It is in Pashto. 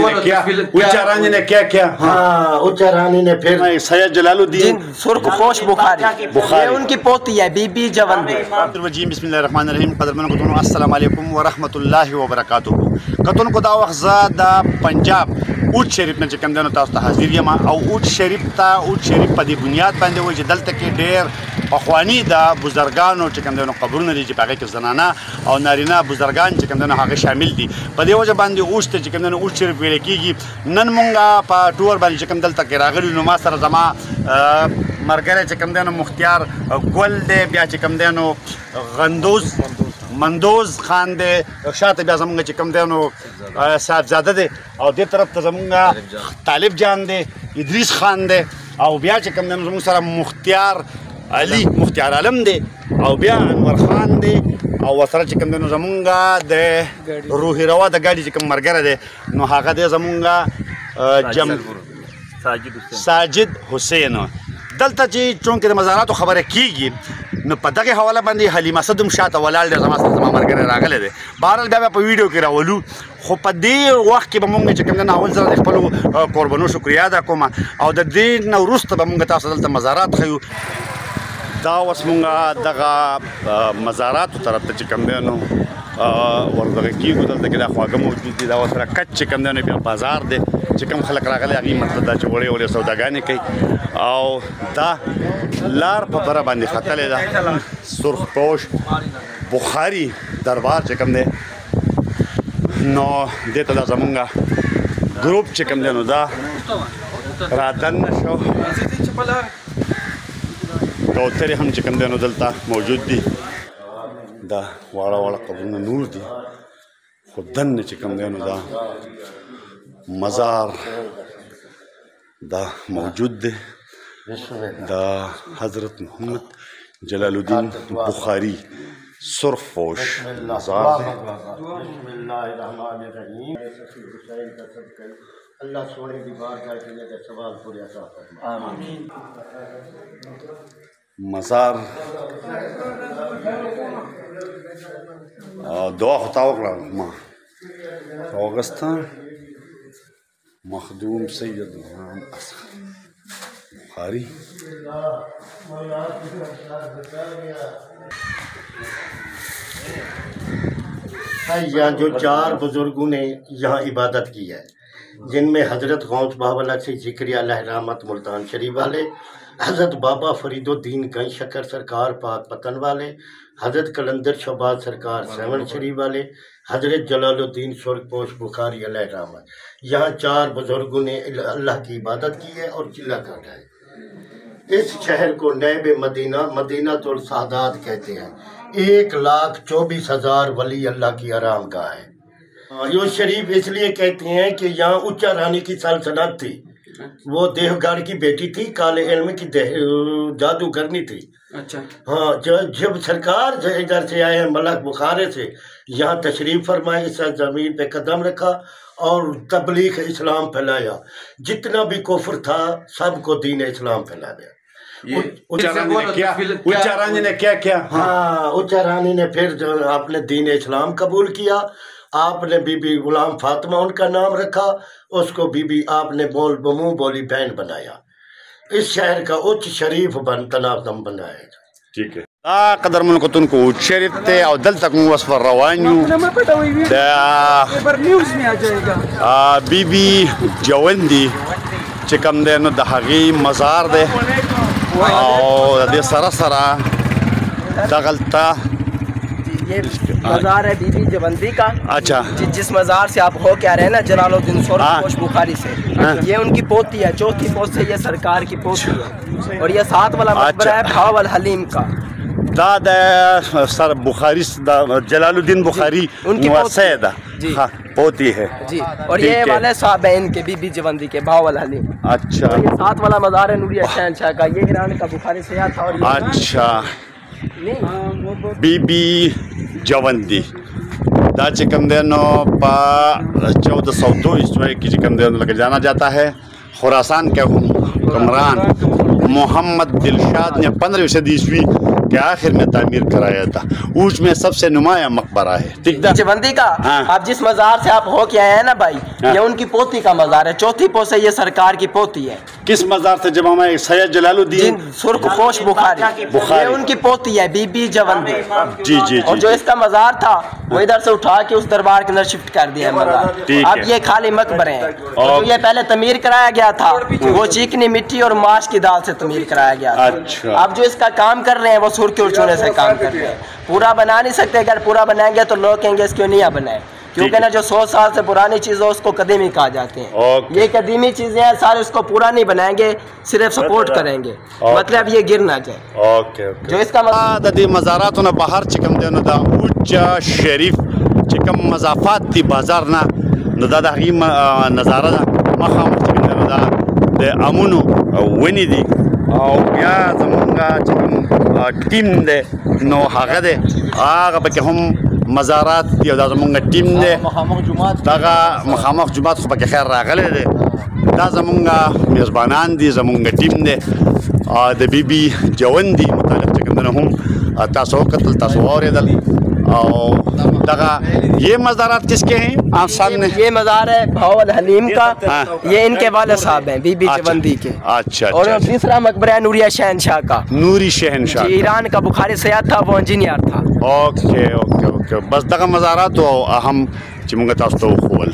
اچا رانی نے کیا کیا؟ ہاں اچا رانی نے پھر سید جلال الدین سرخ پوش بخاری یہ ان کی پوتی ہے بی بی جوندی۔ بسم اللہ الرحمن الرحیم قدرمن کو السلام علیکم ورحمۃ اللہ وبرکاتہ کتن کو دا وخت دا پنجاب اوچ شریف نے چکم دینو تاسو ته حاضر یم او اوچ شریف په دې بنیاد باندې وایي چې دلته کې ډېر پخواني د بزرګانو چکم دینو قبرونه دي چې په هغې کې زنانه او نارینه بزرګان چکم دینو هغه شامل دي په دې وجه باندې اوچ ته چکم دینو اوچ شریف ویل کېږي نن مونږ په ټور باندې چکم دلته کې راغلي نو ما سره زما ملګری چکم دینو مختیار ګل دی بیا چکم دینو مندوز خان دی شاته بیا زمونږ چې کوم دی نو صاحبزاده دی او دې طرف ته زمونږ طالب جان دی ادریس خان دی او بیا چې کوم دی نو زمونږ سره مختیار عالم دی او بیا انور خان دی او ورسره چې کوم دی نو زمونږ د روحي روا د ګاډي چې کوم ملګری دی نو هغه دی زمونږ ساجد حسین دلته چې چونکې د مزاراتو خبره کېږي نو په دغه حواله باندې حلیمه اسد هم شاته ولاړ دی زما سره زما ملګری راغلی دی بهرحال بیا په ویډیو کې راولو خو په دې وخت کې به مونږ چې کوم دی نو اول ځل د خپلو قربانو شکریه ادا کوم او د دې نه وروسته به مونږ تاسو دلته مزارات ښیو دا اوس مونږ دغه مزاراتو طرف ته چې کوم دی نو وردغه کېږو دلته کې دا خواږه موجود دي دا ورسره کچ چې کوم دی نو بیا بازار دی چې کوم خلک راغلي هغې مطلب دا چې وړې وړې سوداګانې کوي او دا لار په بره باندې ختلې ده سرخ پوش بخاري دربار چې کوم دی نو دې ته دا زمونږ ګروپ چې کوم دی نو دا رادننه شو کوترې هم چې کوم دی نو دلته موجود دي دا واړه واړه قبرونه نور دي خو دننه چې کوم دی نو دا مزار دا موجود دی دا حضرت محمد جلال الدین بخاری سرخ پوش مزار دی بسم اللہ الرحمن الرحیم اللہ سونے کی بارگاہ کے سوال پورے عطا فرمائے آمین مزار دعا خطا وکړه ما راوغسته مخدوم سید غلام اصغر بخاری یہاں جو 4 بزرگوں نے یہاں عبادت کی ہے جن میں حضرت غوث باولا سے ذکریہ علیہ رحمت ملتان شریف والے حضرت بابا فرید الدین گنج شکر سرکار پاک پتن والے حضرت کلندر شہباز سرکار سیون شریف والے حضرت جلال الدین سرخ پوش بخاری علیہ رحمت یہاں 4 بزرگوں نے اللہ کی عبادت کی ہے اور چلہ کاٹا ہے اس شہر کو نیب مدینہ مدینہ السعادات کہتے ہیں 1,24,000 ولی اللہ کی آرام گاہ ہے یہ شریف اس لیے کہتے ہیں کہ یہاں اچا رانی کی سلطنت تھی وہ دیوگڑھ کی بیٹی تھی کالے علم کی جادوگرنی تھی اچھا ہاں جب سرکار ادھر سے آئے ہیں ملک بخارے سے یہاں تشریف فرمائے اس زمین پہ قدم رکھا اور تبلیغ اسلام پھیلایا جتنا بھی کفر تھا سب کو دین اسلام پھیلا دیا اچا رانی نے کیا کیا؟ ہاں اچا رانی نے پھر اپنے دین اسلام قبول کیا آپ نے بی بی غلام فاطمہ ان کا نام رکھا اس کو بی بی آپ نے منہ بولی بہن بنایا اس شہر کا اچ شریف تناظم بنایا ٹھیک ہے قدر من کتن کو اچ شریف تے او دل تک وصف روانیو بی بی جوندی چکم دے نو دہغی مزار دے او دے سرا سرا دغلتا یہ مزار ہے بی بی جوندی کا اچھا جس مزار سے آپ ہو کے آ رہے ہیں نا جلال الدین سرخ پوش بخاری سے یہ ان کی پوتی ہے چوتھی پوت سے یہ سرکار کی پوتی ہے اور یہ 7 والا مقبرہ ہے بھاول حلیم کا دا سر بخاری جلال الدین بخاری ان کی پوتی ہے جی اور یہ والے صاحبین کے بی بی جوندی کے بھاول حلیم اچھا یہ 7 والا مزار ہے نوری شہنشاہ کا یہ ایران کا بخاری سے تھا اور اچھا بی بی جوندی دا چکم دینو پا 1402 عیسوی کی چکم دینو لگے جانا جاتا ہے خراسان کے حکمران محمد دلشاد نے 15 صدی عیسوی کہ آخر میں تعمیر کرایا تھا. اوج میں سب سے نمایاں مقبرہ ہے. ٹھیک تھا جوندی کا ہاں. اب جس مزار سے آپ ہو کے آئے ہیں نا بھائی, یہ ان کی پوتی کا مزار ہے, چوتھی پوست ہے, یہ سرکار کی پوتی ہے. کس مزار سے؟ جب ہمارے سید جلال الدین سرخ پوش بخاری, یہ ان کی پوتی ہے بی بی جوندی. جی جی اور جی. جو اس کا مزار تھا وہ ادھر سے اٹھا کے اس دربار کے اندر شفٹ کر دیا ہے مزار. اب یہ خالی مقبرے ہیں. جو یہ پہلے تعمیر کرایا گیا تھا وہ چیکنی مٹی اور ماش کی دال سے تعمیر کرایا گیا تھا. اچھا. اب جو اس کا کام کر رہے ہیں وہ سرخی اور چونے سے کام کر رہے ہیں. پورا بنا نہیں سکتے, اگر پورا بنائیں گے تو لوگ کہیں گے اس کیوں نہیں بنائے, کیونکہ نا جو 100 سال سے پرانی چیز ہو اس کو قدیمی کہا جاتے ہیں. یہ قدیمی چیزیں ہیں سارے, اس کو پورا نہیں بنائیں گے, صرف سپورٹ کریں گے, مطلب یہ گر نہ جائے. اوکے. جو اس کا د دې مزاراتو نه بهر چې کوم دی نو دا اوج شریف چې کوم مضافات دي بازار نه, نو دا د هغې نظاره ده. مخامخ چې کوم دی نو دا د امونو ونې دي, او بیا زمونږ چې کوم ټیم دی نو هغه دی, هغه پکې هم مزارات دي, او دا زمونږ ټیم دی. دغه مخامخ جومات خو پکې خیر راغلی دی. دا زمونږ میزبانان دي, زمونږ ټیم دی د بی بی جوندی متعلق چې کوم دی نو هم تاسو وکتل, تاسو واورېدل. او دغه یہ مزارات کس کے ہیں آپ سامنے؟ یہ مزار ہے بھاول حلیم کا, یہ ان کے والد صاحب ہیں بی بی جوندی کے. اچھا. اور تیسرا مقبرہ ہے نوریہ شہنشاہ کا. نوری شہنشاہ ایران کا بخاری سیاح تھا, وہ انجینئر تھا. اوکے اوکے اوکے. بس دغه مزارات او اهم چې موږ تاسو ته وښول.